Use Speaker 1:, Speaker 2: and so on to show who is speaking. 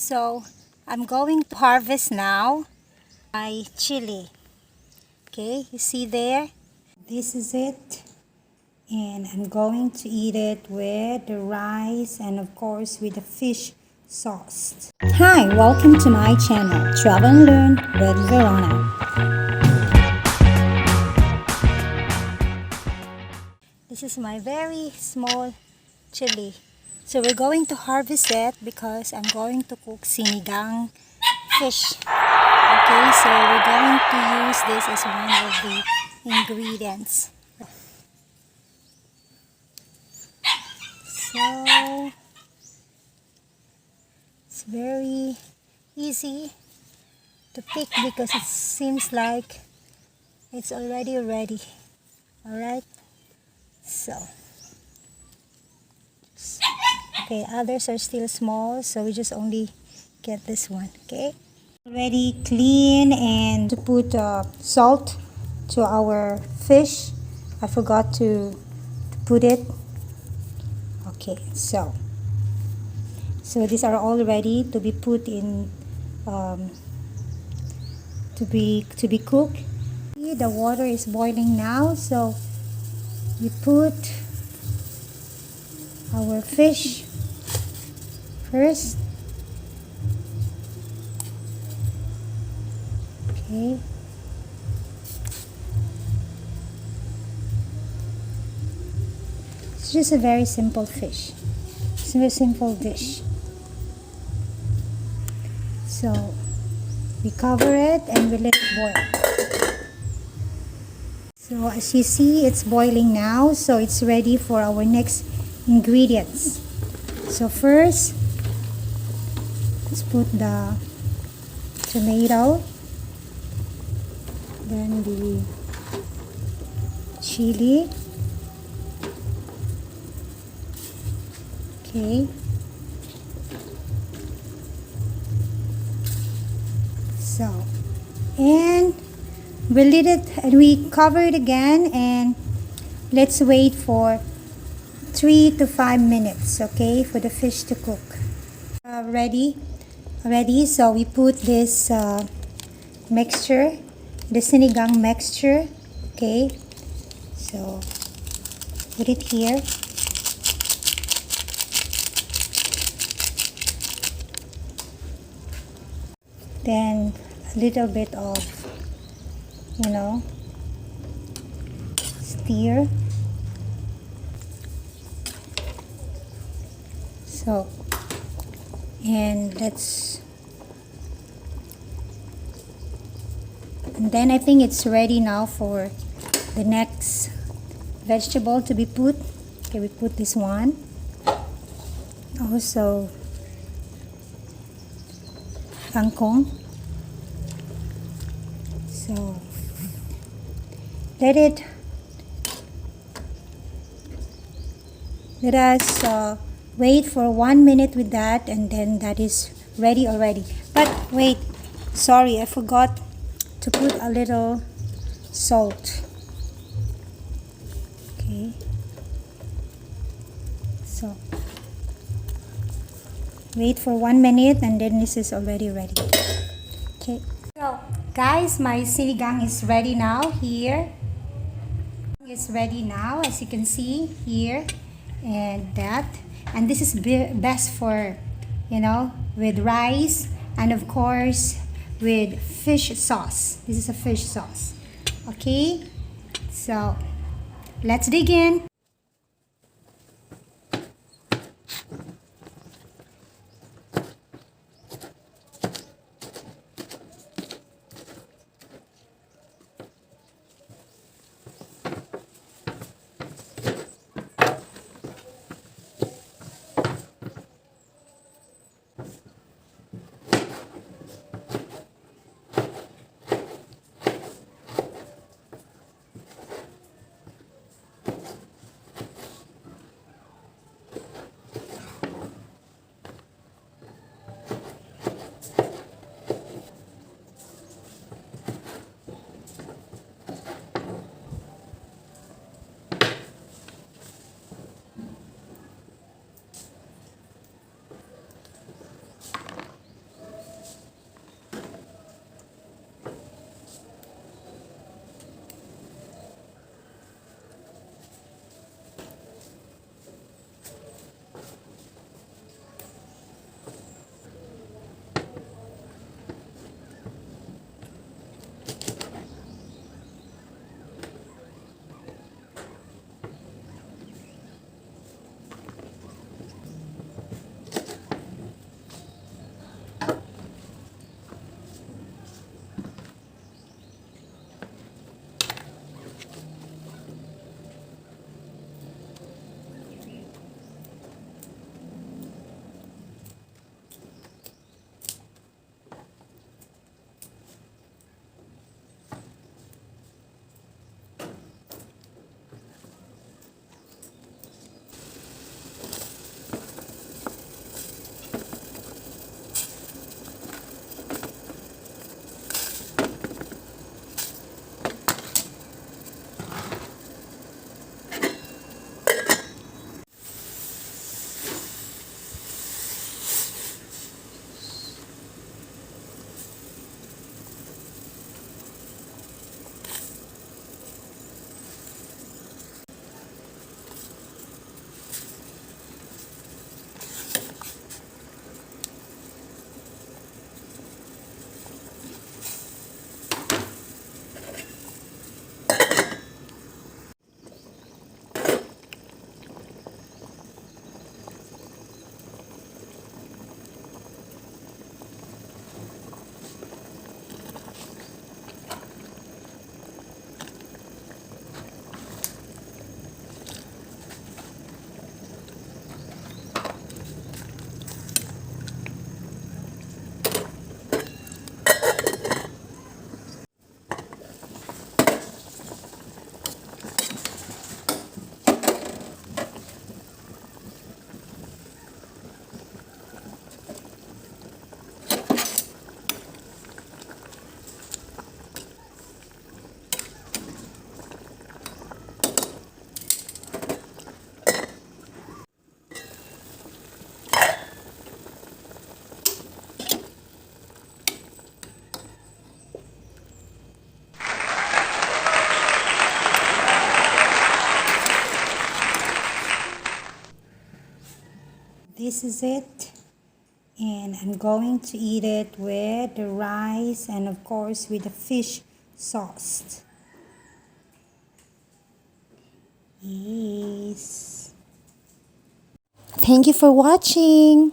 Speaker 1: So I'm going to harvest now my chili. Okay, you see there? This is it. And I'm going to eat it with the rice and of course with the fish sauce. Hi, welcome to my channel, Travel and Learn with Verona. This is my very small chili. So we're going to harvest it because I'm going to cook sinigang fish. Okay, so we're going to use this as one of the ingredients. So it's very easy to pick because it seems like it's already ready. Alright, so okay, others are still small, so we just only get this one. Okay, already clean and to put salt to our fish. I forgot to put it. Okay, so these are all ready to be put in to be cooked. The water is boiling now, so we put our fish first. Okay, it's just a very simple fish. It's a very simple dish. So we cover it and we let it boil. So as you see, it's boiling now, so it's ready for our next ingredients. So first, let's put the tomato, then the chili. Okay. So, and we lit it and we cover it again and let's wait for 3 to 5 minutes, okay, for the fish to cook. Ready, so we put this mixture, the sinigang mixture. Okay, so put it here. Then a little bit of, stir. So, and then I think it's ready now for the next vegetable to be put. Okay, we put this one. Also, kangkong. So let us wait for 1 minute with that, and then that is ready already. But wait, sorry, I forgot to put a little salt. Okay, so wait for 1 minute and then this is already ready. Okay, so guys, my sinigang is ready now. Here it's ready now, as you can see here, and that, and this is best for, with rice and of course with fish sauce. This is a fish sauce. Okay, so let's dig in. this is it. And I'm going to eat it with the rice and of course with the fish sauce. Yes. Thank you for watching.